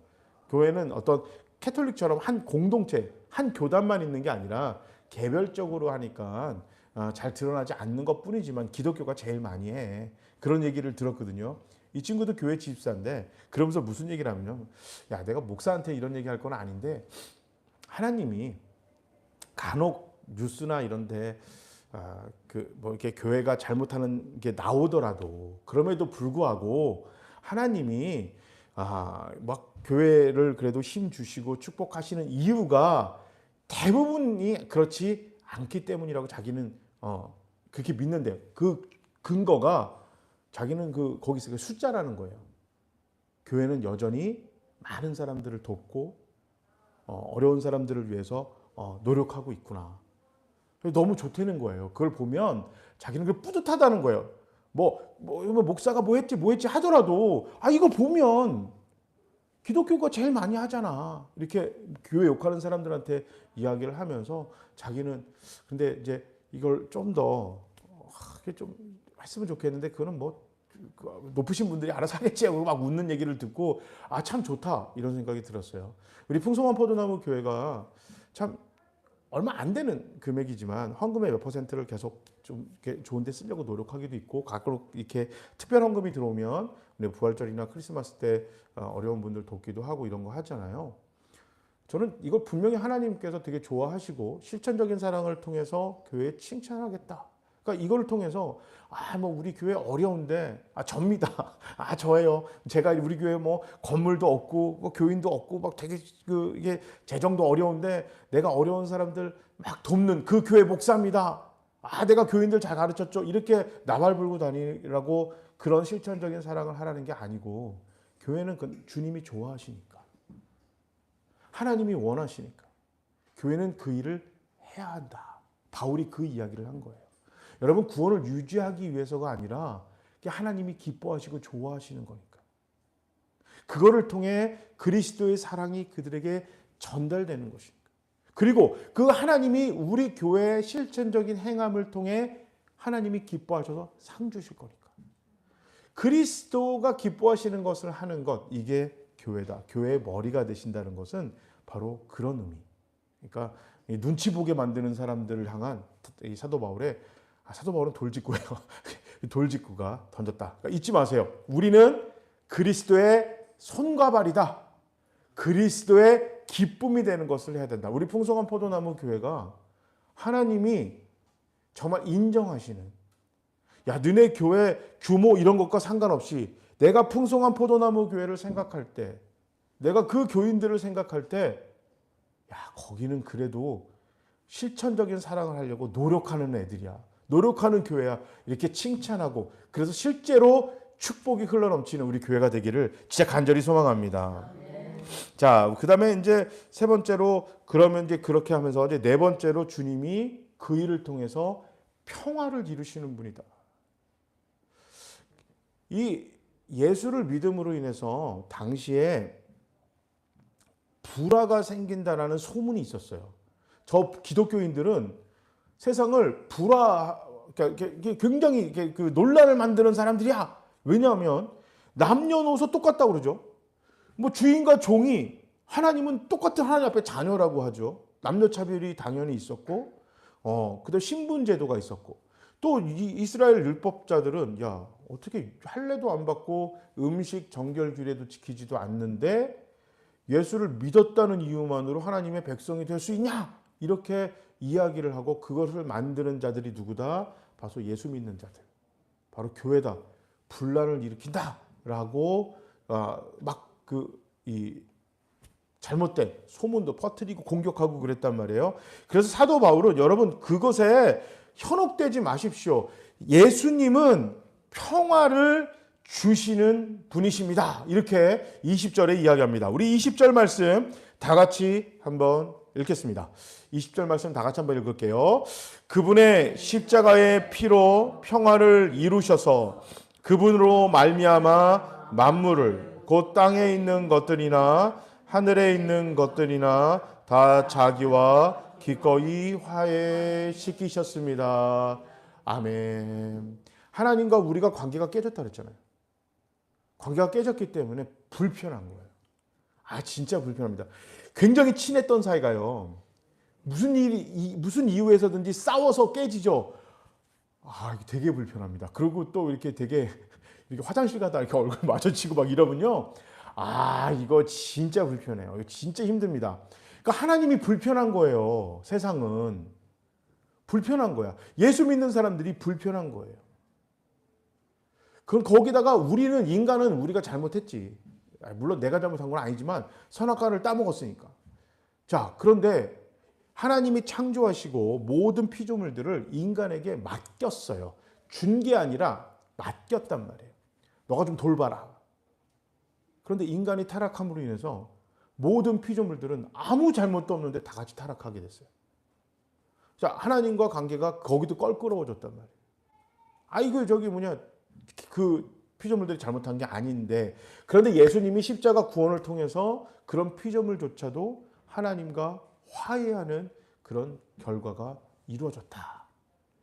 교회는 어떤 캐톨릭처럼 한 공동체, 한 교단만 있는 게 아니라 개별적으로 하니까 잘 드러나지 않는 것뿐이지만 기독교가 제일 많이 해. 그런 얘기를 들었거든요. 이 친구도 교회 집사인데 그러면서 무슨 얘기를 하면요. 내가 목사한테 이런 얘기할 건 아닌데 하나님이 간혹 뉴스나 이런데 뭐 이렇게 교회가 잘못하는 게 나오더라도 그럼에도 불구하고 하나님이 막 교회를 그래도 힘 주시고 축복하시는 이유가 대부분이 그렇지 않기 때문이라고 자기는 그렇게 믿는데요. 그 근거가 자기는 거기서 그 숫자라는 거예요. 교회는 여전히 많은 사람들을 돕고 어려운 사람들을 위해서 노력하고 있구나. 너무 좋다는 거예요. 그걸 보면 자기는 그 뿌듯하다는 거예요. 목사가 뭐 했지 하더라도 이거 보면 기독교가 제일 많이 하잖아. 이렇게 교회 욕하는 사람들한테 이야기를 하면서 자기는 근데 이제 이걸 좀 더 좀 했으면 좋겠는데 그거는 뭐 높으신 분들이 알아서 하겠지 하고 막 웃는 얘기를 듣고 참 좋다 이런 생각이 들었어요. 우리 풍성한 포도나무 교회가 참 얼마 안 되는 금액이지만 헌금의 몇 퍼센트를 계속 좀 좋은 데 쓰려고 노력하기도 있고 가끔 이렇게 특별 헌금이 들어오면 부활절이나 크리스마스 때 어려운 분들 돕기도 하고 이런 거 하잖아요. 저는 이거 분명히 하나님께서 되게 좋아하시고 실천적인 사랑을 통해서 교회에 칭찬하겠다. 그러니까 이걸 통해서 뭐 우리 교회 어려운데 접니다. 저예요. 제가 우리 교회 뭐 건물도 없고 뭐 교인도 없고 막 되게 이게 재정도 어려운데 내가 어려운 사람들 막 돕는 그 교회 목사입니다. 내가 교인들 잘 가르쳤죠. 이렇게 나발 불고 다니라고 그런 실천적인 사랑을 하라는 게 아니고 교회는 주님이 좋아하시니까 하나님이 원하시니까 교회는 그 일을 해야 한다. 바울이 그 이야기를 한 거예요. 여러분 구원을 유지하기 위해서가 아니라 하나님이 기뻐하시고 좋아하시는 거니까. 그거를 통해 그리스도의 사랑이 그들에게 전달되는 것입니다. 그리고 그 하나님이 우리 교회의 실천적인 행함을 통해 하나님이 기뻐하셔서 상 주실 거니까. 그리스도가 기뻐하시는 것을 하는 것, 이게 교회다. 교회의 머리가 되신다는 것은 바로 그런 의미. 그러니까 눈치 보게 만드는 사람들을 향한 이 사도 바울의 사도 바울은 돌직구예요. 돌직구가 던졌다. 그러니까 잊지 마세요. 우리는 그리스도의 손과 발이다. 그리스도의 기쁨이 되는 것을 해야 된다. 우리 풍성한 포도나무 교회가 하나님이 정말 인정하시는, 야, 너네 교회 규모 이런 것과 상관없이 내가 풍성한 포도나무 교회를 생각할 때, 내가 그 교인들을 생각할 때, 야, 거기는 그래도 실천적인 사랑을 하려고 노력하는 애들이야. 노력하는 교회야. 이렇게 칭찬하고, 그래서 실제로 축복이 흘러넘치는 우리 교회가 되기를 진짜 간절히 소망합니다. 자, 그 다음에 이제 세 번째로, 그러면 이제 그렇게 하면서 이제 네 번째로 주님이 그 일을 통해서 평화를 이루시는 분이다. 이 예수를 믿음으로 인해서 당시에 불화가 생긴다라는 소문이 있었어요. 저 기독교인들은 세상을 굉장히 그 논란을 만드는 사람들이야. 왜냐하면 남녀노소 똑같다고 그러죠. 뭐 주인과 종이, 하나님은 똑같은 하나님 앞에 자녀라고 하죠. 남녀 차별이 당연히 있었고, 그다음 신분 제도가 있었고, 또 이스라엘 율법자들은 야, 어떻게 할례도 안 받고 음식 정결 규례도 지키지도 않는데 예수를 믿었다는 이유만으로 하나님의 백성이 될 수 있냐? 이렇게 이야기를 하고, 그것을 만드는 자들이 누구다? 바로 예수 믿는 자들, 바로 교회다. 분란을 일으킨다라고 막 이 잘못된 소문도 퍼뜨리고 공격하고 그랬단 말이에요. 그래서 사도 바울은 여러분 그것에 현혹되지 마십시오. 예수님은 평화를 주시는 분이십니다. 이렇게 20절에 이야기합니다. 우리 20절 말씀 다 같이 한번 읽겠습니다. 20절 말씀 다 같이 한번 읽을게요. 그분의 십자가의 피로 평화를 이루셔서 그분으로 말미암아 만물을, 곧 땅에 있는 것들이나 하늘에 있는 것들이나 다 자기와 기꺼이 화해시키셨습니다. 아멘. 하나님과 우리가 관계가 깨졌다 그랬잖아요. 관계가 깨졌기 때문에 불편한 거예요. 진짜 불편합니다. 굉장히 친했던 사이가요, 무슨 이유에서든지 싸워서 깨지죠. 이게 되게 불편합니다. 그리고 또 이렇게 되게 이렇게 화장실 가다 이렇게 얼굴 마주치고 막 이러면요, 이거 진짜 불편해요. 이거 진짜 힘듭니다. 그러니까 하나님이 불편한 거예요. 세상은 불편한 거야. 예수 믿는 사람들이 불편한 거예요. 그럼 거기다가 인간은 우리가 잘못했지. 물론 내가 잘못한 건 아니지만 선악과를 따먹었으니까. 자, 그런데 하나님이 창조하시고 모든 피조물들을 인간에게 맡겼어요. 준 게 아니라 맡겼단 말이에요. 너가 좀 돌봐라. 그런데 인간이 타락함으로 인해서 모든 피조물들은 아무 잘못도 없는데 다 같이 타락하게 됐어요. 자, 하나님과 관계가 거기도 껄끄러워졌단 말이에요. 그 피조물들이 잘못한 게 아닌데, 그런데 예수님이 십자가 구원을 통해서 그런 피조물조차도 하나님과 화해하는 그런 결과가 이루어졌다.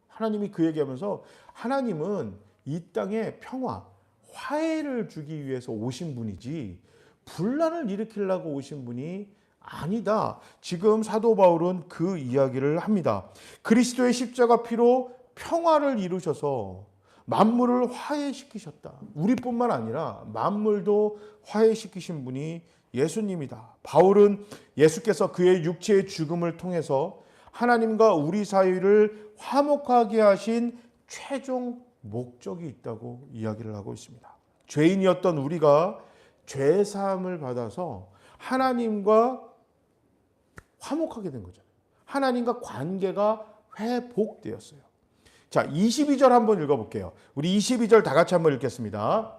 하나님이 그 얘기하면서 하나님은 이 땅에 평화, 화해를 주기 위해서 오신 분이지 분란을 일으키려고 오신 분이 아니다. 지금 사도 바울은 그 이야기를 합니다. 그리스도의 십자가 피로 평화를 이루셔서 만물을 화해시키셨다. 우리뿐만 아니라 만물도 화해시키신 분이 예수님이다. 바울은 예수께서 그의 육체의 죽음을 통해서 하나님과 우리 사이를 화목하게 하신 최종 목적이 있다고 이야기를 하고 있습니다. 죄인이었던 우리가 죄 사함을 받아서 하나님과 화목하게 된 거잖아요. 하나님과 관계가 회복되었어요. 자, 22절 한번 읽어볼게요. 우리 22절 다 같이 한번 읽겠습니다.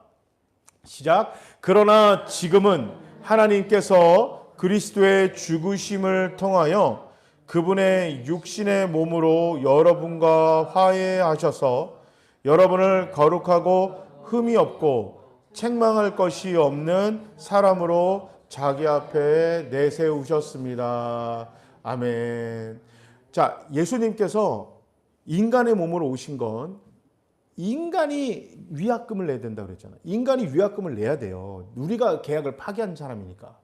시작. 그러나 지금은 하나님께서 그리스도의 죽으심을 통하여 그분의 육신의 몸으로 여러분과 화해하셔서 여러분을 거룩하고 흠이 없고 책망할 것이 없는 사람으로 자기 앞에 내세우셨습니다. 아멘. 자, 예수님께서 인간의 몸으로 오신 건 인간이 위약금을 내야 된다고 그랬잖아요. 인간이 위약금을 내야 돼요. 우리가 계약을 파기한 사람이니까.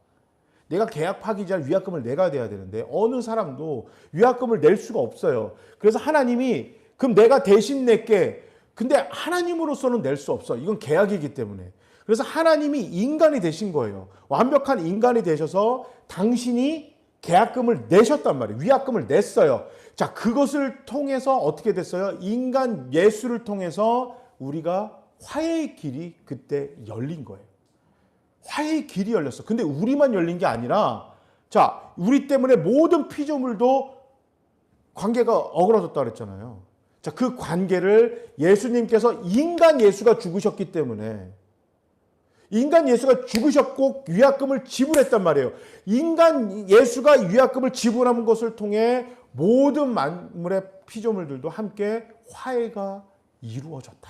내가 계약 파기자 위약금을 내가 돼야 되는데 어느 사람도 위약금을 낼 수가 없어요. 그래서 하나님이 그럼 내가 대신 낼게. 근데 하나님으로서는 낼 수 없어. 이건 계약이기 때문에. 그래서 하나님이 인간이 되신 거예요. 완벽한 인간이 되셔서 당신이 계약금을 내셨단 말이에요. 위약금을 냈어요. 자, 그것을 통해서 어떻게 됐어요? 인간 예수를 통해서 우리가 화해의 길이 그때 열린 거예요. 화해의 길이 열렸어. 근데 우리만 열린 게 아니라, 자, 우리 때문에 모든 피조물도 관계가 어그러졌다 그랬잖아요. 자, 그 관계를 예수님께서 인간 예수가 죽으셨기 때문에, 인간 예수가 죽으셨고 위약금을 지불했단 말이에요. 인간 예수가 위약금을 지불한 것을 통해 모든 만물의 피조물들도 함께 화해가 이루어졌다.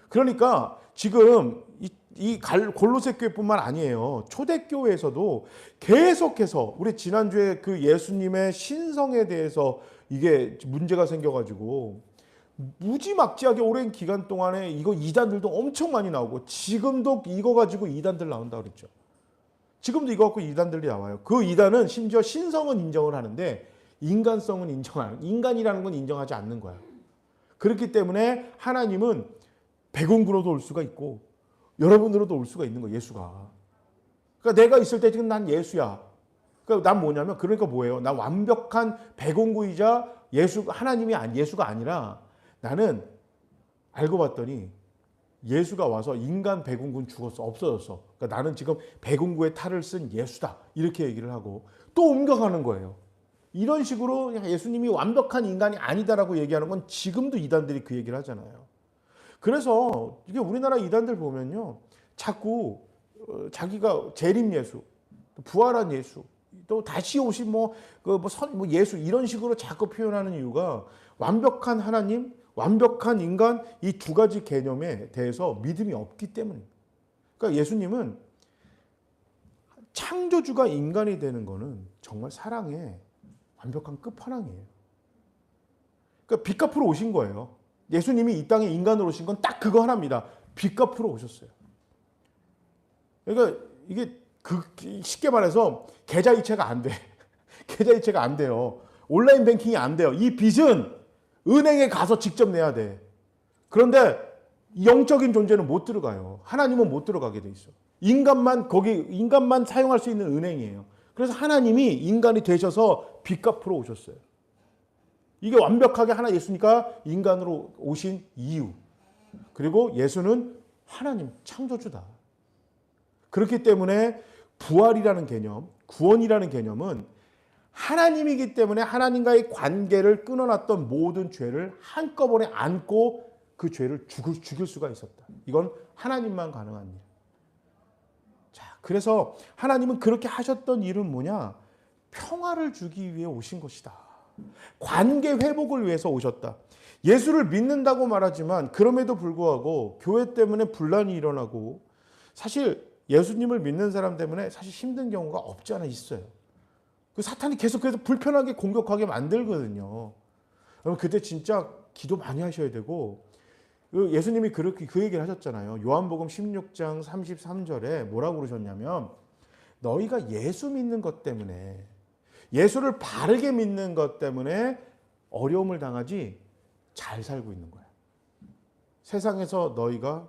그러니까 지금 이 골로새 교회뿐만 아니에요. 초대교회에서도 계속해서 우리 지난주에 그 예수님의 신성에 대해서 이게 문제가 생겨가지고 무지막지하게 오랜 기간 동안에 이거 이단들도 엄청 많이 나오고 지금도 이거 가지고 이단들 나온다 그랬죠. 지금도 이거 갖고 이단들이 나와요. 그 이단은 심지어 신성은 인정을 하는데 인간성은 인간이라는 건 인정하지 않는 거야. 그렇기 때문에 하나님은 백운구로도 올 수가 있고 여러분으로도 올 수가 있는 거예요. 예수가. 그러니까 내가 있을 때 지금 난 예수야. 그러니까 난 뭐냐면 그러니까 뭐예요? 난 완벽한 백운구이자 예수가 아니라 나는 알고 봤더니 예수가 와서 인간 백운군 죽었어. 없어졌어. 그러니까 나는 지금 백운구의 탈을 쓴 예수다. 이렇게 얘기를 하고 또 옮겨가는 거예요. 이런 식으로 예수님이 완벽한 인간이 아니다라고 얘기하는 건 지금도 이단들이 그 얘기를 하잖아요. 그래서 이게 우리나라 이단들 보면요. 자꾸 자기가 재림 예수, 부활한 예수, 또 다시 오신 예수 이런 식으로 자꾸 표현하는 이유가 완벽한 하나님, 완벽한 인간 이 두 가지 개념에 대해서 믿음이 없기 때문입니다. 그러니까 예수님은 창조주가 인간이 되는 거는 정말 사랑의 완벽한 끝판왕이에요. 그러니까 빚 갚으러 오신 거예요. 예수님이 이 땅에 인간으로 오신 건 딱 그거 하나입니다. 빚 갚으러 오셨어요. 그러니까 이게 쉽게 말해서 계좌이체가 안 돼. 계좌이체가 안 돼요. 온라인 뱅킹이 안 돼요. 이 빚은 은행에 가서 직접 내야 돼. 그런데 영적인 존재는 못 들어가요. 하나님은 못 들어가게 돼 있어. 인간만 사용할 수 있는 은행이에요. 그래서 하나님이 인간이 되셔서 빚 갚으러 오셨어요. 이게 완벽하게 하나 예수니까 인간으로 오신 이유. 그리고 예수는 하나님 창조주다. 그렇기 때문에 부활이라는 개념, 구원이라는 개념은 하나님이기 때문에 하나님과의 관계를 끊어놨던 모든 죄를 한꺼번에 안고 그 죄를 죽일 수가 있었다. 이건 하나님만 가능한 일. 자, 그래서 하나님은 그렇게 하셨던 일은 뭐냐? 평화를 주기 위해 오신 것이다. 관계 회복을 위해서 오셨다. 예수를 믿는다고 말하지만 그럼에도 불구하고 교회 때문에 분란이 일어나고 사실 예수님을 믿는 사람 때문에 사실 힘든 경우가 없지 않아 있어요. 그 사탄이 계속해서 불편하게 공격하게 만들거든요. 여러분 그때 진짜 기도 많이 하셔야 되고 예수님이 그렇게 그 얘기를 하셨잖아요. 요한복음 16장 33절에 뭐라고 그러셨냐면 너희가 예수 믿는 것 때문에 예수를 바르게 믿는 것 때문에 어려움을 당하지 잘 살고 있는 거야. 세상에서 너희가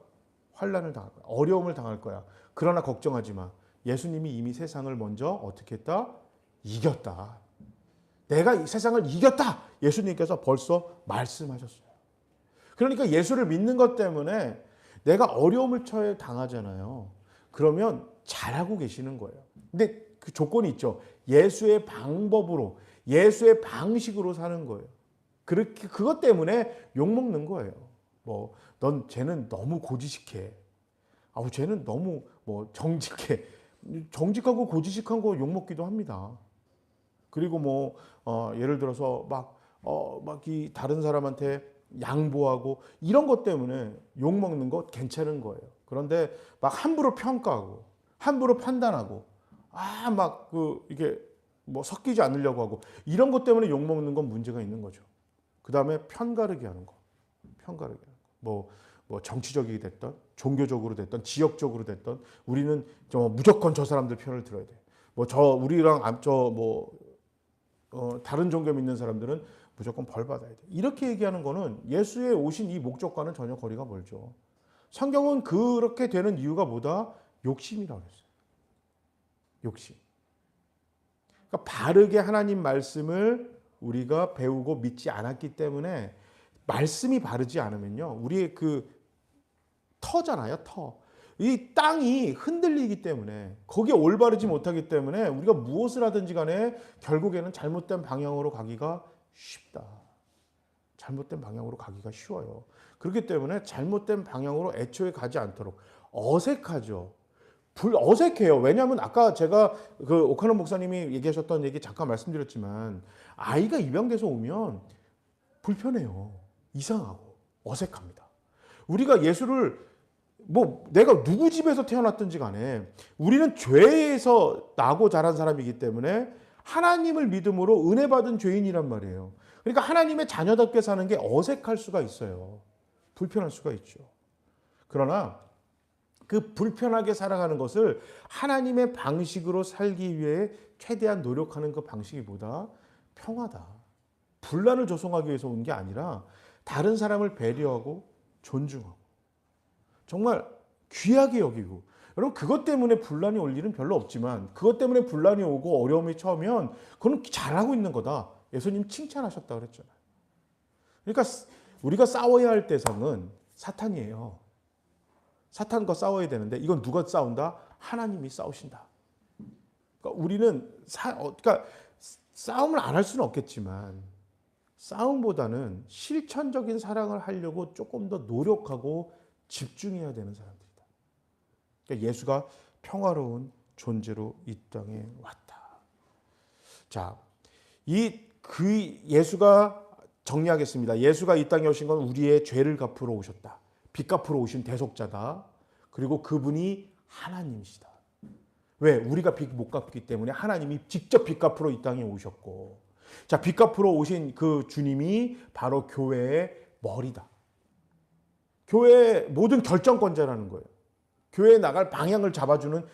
환난을 당할 거야. 어려움을 당할 거야. 그러나 걱정하지 마. 예수님이 이미 세상을 먼저 어떻게 했다? 이겼다. 내가 이 세상을 이겼다. 예수님께서 벌써 말씀하셨어요. 그러니까 예수를 믿는 것 때문에 내가 어려움을 당하잖아요. 그러면 잘하고 계시는 거예요. 근데 그 조건이 있죠. 예수의 방법으로, 예수의 방식으로 사는 거예요. 그것 때문에 욕먹는 거예요. 쟤는 너무 고지식해. 쟤는 너무 정직해. 정직하고 고지식한 거 욕먹기도 합니다. 그리고 예를 들어서 이 다른 사람한테 양보하고 이런 것 때문에 욕먹는 거 괜찮은 거예요. 그런데 막 함부로 평가하고 함부로 판단하고 막 이게 뭐 섞이지 않으려고 하고 이런 것 때문에 욕 먹는 건 문제가 있는 거죠. 그 다음에 편가르기 하는 거, 편가르기 하는 거. 뭐 정치적이 됐던, 종교적으로 됐던, 지역적으로 됐던, 우리는 무조건 저 사람들 편을 들어야 돼. 뭐 우리랑 다른 종교 믿는 사람들은 무조건 벌 받아야 돼. 이렇게 얘기하는 거는 예수의 오신 이 목적과는 전혀 거리가 멀죠. 성경은 그렇게 되는 이유가 뭐다? 욕심이라고 했어요. 욕심. 그러니까 바르게 하나님 말씀을 우리가 배우고 믿지 않았기 때문에 말씀이 바르지 않으면요. 우리의 터잖아요, 터. 이 땅이 흔들리기 때문에 거기에 올바르지 못하기 때문에 우리가 무엇을 하든지 간에 결국에는 잘못된 방향으로 가기가 쉽다. 잘못된 방향으로 가기가 쉬워요. 그렇기 때문에 잘못된 방향으로 애초에 가지 않도록 어색하죠. 어색해요. 왜냐하면 아까 제가 오카노 목사님이 얘기하셨던 얘기 잠깐 말씀드렸지만 아이가 입양돼서 오면 불편해요. 이상하고 어색합니다. 우리가 예수를 내가 누구 집에서 태어났든지 간에 우리는 죄에서 나고 자란 사람이기 때문에 하나님을 믿음으로 은혜 받은 죄인이란 말이에요. 그러니까 하나님의 자녀답게 사는 게 어색할 수가 있어요. 불편할 수가 있죠. 그러나 그 불편하게 살아가는 것을 하나님의 방식으로 살기 위해 최대한 노력하는 그 방식이 뭐다? 평화다. 분란을 조성하기 위해서 온 게 아니라 다른 사람을 배려하고 존중하고 정말 귀하게 여기고 여러분 그것 때문에 분란이 올 일은 별로 없지만 그것 때문에 분란이 오고 어려움이 처우면 그건 잘하고 있는 거다. 예수님 칭찬하셨다고 그랬잖아요. 그러니까 우리가 싸워야 할 대상은 사탄이에요. 사탄과 싸워야 되는데 이건 누가 싸운다? 하나님이 싸우신다. 그러니까 우리는 그러니까 싸움을 안 할 수는 없겠지만 싸움보다는 실천적인 사랑을 하려고 조금 더 노력하고 집중해야 되는 사람들이다. 그러니까 예수가 평화로운 존재로 이 땅에 왔다. 자, 예수가 정리하겠습니다. 예수가 이 땅에 오신 건 우리의 죄를 갚으러 오셨다. 빚 갚으러 오신 대속자다. 그리고 그분이 하나님이시다. 왜? 우리가 빚 못 갚기 때문에 하나님이 직접 빚 갚으러 이 땅에 오셨고, 자, 빚 갚으러 오신 그 주님이 바로 교회의 머리다. 교회의 모든 결정권자라는 거예요. 교회에 나갈 방향을 잡아주는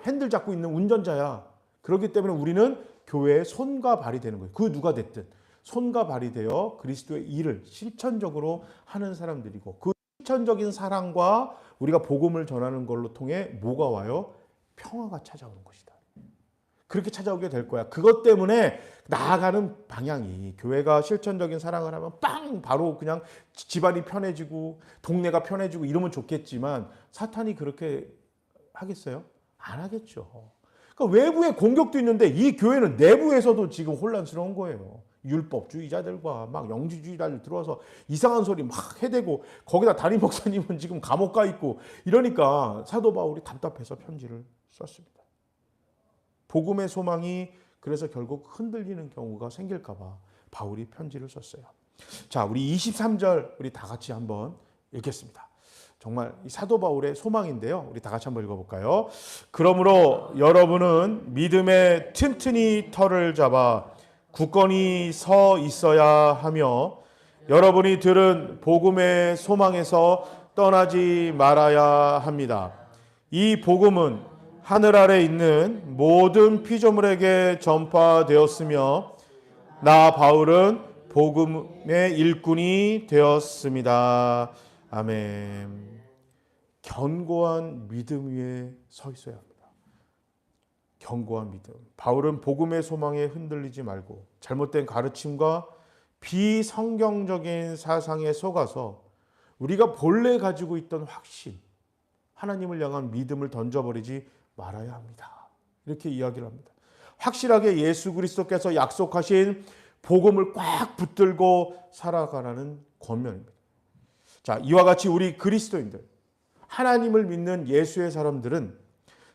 핸들 잡고 있는 운전자야. 그렇기 때문에 우리는 교회의 손과 발이 되는 거예요. 그 누가 됐든 손과 발이 되어 그리스도의 일을 실천적으로 하는 사람들이고 그 실천적인 사랑과 우리가 복음을 전하는 걸로 통해 뭐가 와요? 평화가 찾아오는 것이다. 그렇게 찾아오게 될 거야. 그것 때문에 나아가는 방향이 교회가 실천적인 사랑을 하면 바로 그냥 집안이 편해지고 동네가 편해지고 이러면 좋겠지만 사탄이 그렇게 하겠어요? 안 하겠죠. 그러니까 외부의 공격도 있는데 이 교회는 내부에서도 지금 혼란스러운 거예요. 율법주의자들과 막 영지주의자들 들어와서 이상한 소리 막 해대고 거기다 담임 목사님은 지금 감옥 가 있고 이러니까 사도 바울이 답답해서 편지를 썼습니다. 복음의 소망이 그래서 결국 흔들리는 경우가 생길까 봐 바울이 편지를 썼어요. 자, 우리 23절 우리 다 같이 한번 읽겠습니다. 정말 이 사도 바울의 소망인데요. 우리 다 같이 한번 읽어볼까요? 그러므로 여러분은 믿음에 튼튼히 터를 잡아 굳건히 서 있어야 하며 여러분이 들은 복음의 소망에서 떠나지 말아야 합니다. 이 복음은 하늘 아래 있는 모든 피조물에게 전파되었으며 나 바울은 복음의 일꾼이 되었습니다. 아멘. 견고한 믿음 위에 서 있어야 합니다. 견고한 믿음. 바울은 복음의 소망에 흔들리지 말고 잘못된 가르침과 비성경적인 사상에 속아서 우리가 본래 가지고 있던 확신, 하나님을 향한 믿음을 던져버리지 말아야 합니다. 이렇게 이야기를 합니다. 확실하게 예수 그리스도께서 약속하신 복음을 꽉 붙들고 살아가라는 권면입니다. 자, 이와 같이 우리 그리스도인들, 하나님을 믿는 예수의 사람들은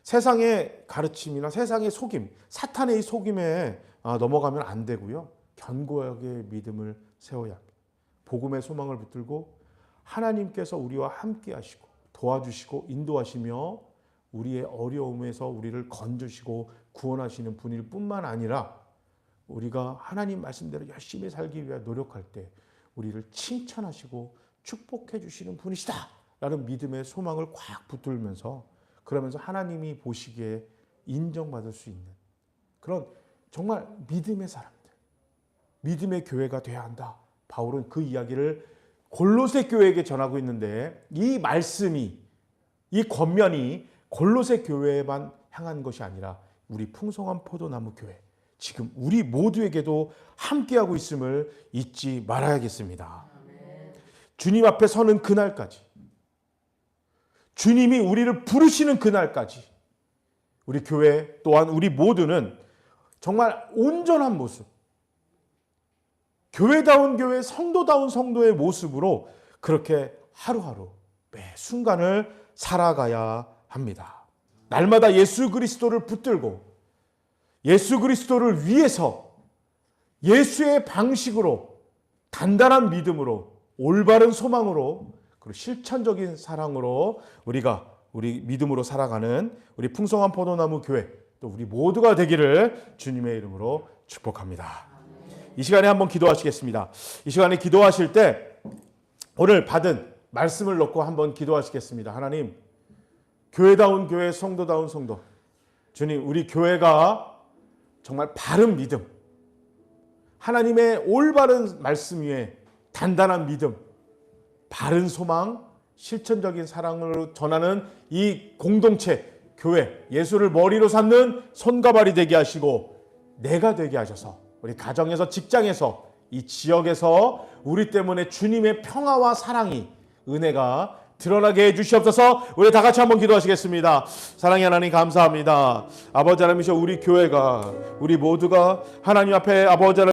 세상의 가르침이나 세상의 속임, 사탄의 속임에 넘어가면 안 되고요. 견고하게 믿음을 세워야 합니다. 복음의 소망을 붙들고 하나님께서 우리와 함께 하시고 도와주시고 인도하시며 우리의 어려움에서 우리를 건져주시고 구원하시는 분일 뿐만 아니라 우리가 하나님 말씀대로 열심히 살기 위해 노력할 때 우리를 칭찬하시고 축복해 주시는 분이시다 라는 믿음의 소망을 꽉 붙들면서 그러면서 하나님이 보시기에 인정받을 수 있는 그런 정말 믿음의 사람들, 믿음의 교회가 돼야 한다. 바울은 그 이야기를 골로새 교회에게 전하고 있는데 이 말씀이, 이 권면이 골로새 교회에만 향한 것이 아니라 우리 풍성한 포도나무 교회, 지금 우리 모두에게도 함께하고 있음을 잊지 말아야겠습니다. 주님 앞에 서는 그날까지, 주님이 우리를 부르시는 그날까지 우리 교회 또한 우리 모두는 정말 온전한 모습, 교회다운 교회, 성도다운 성도의 모습으로 그렇게 하루하루 매 순간을 살아가야 합니다. 날마다 예수 그리스도를 붙들고 예수 그리스도를 위해서 예수의 방식으로 단단한 믿음으로 올바른 소망으로 그리고 실천적인 사랑으로 우리 믿음으로 살아가는 우리 풍성한 포도나무 교회 또 우리 모두가 되기를 주님의 이름으로 축복합니다. 이 시간에 한번 기도하시겠습니다. 이 시간에 기도하실 때 오늘 받은 말씀을 놓고 한번 기도하시겠습니다. 하나님, 교회다운 교회, 성도다운 성도, 주님, 우리 교회가 정말 바른 믿음, 하나님의 올바른 말씀 위에 단단한 믿음, 바른 소망, 실천적인 사랑으로 전하는 이 공동체, 교회, 예수를 머리로 삼는 손과 발이 되게 하시고 내가 되게 하셔서 우리 가정에서, 직장에서, 이 지역에서 우리 때문에 주님의 평화와 사랑이, 은혜가 드러나게 해주시옵소서. 우리 다 같이 한번 기도하시겠습니다. 사랑의 하나님 감사합니다. 아버지 하나님이셔 우리 교회가, 우리 모두가 하나님 앞에 아버지 하나님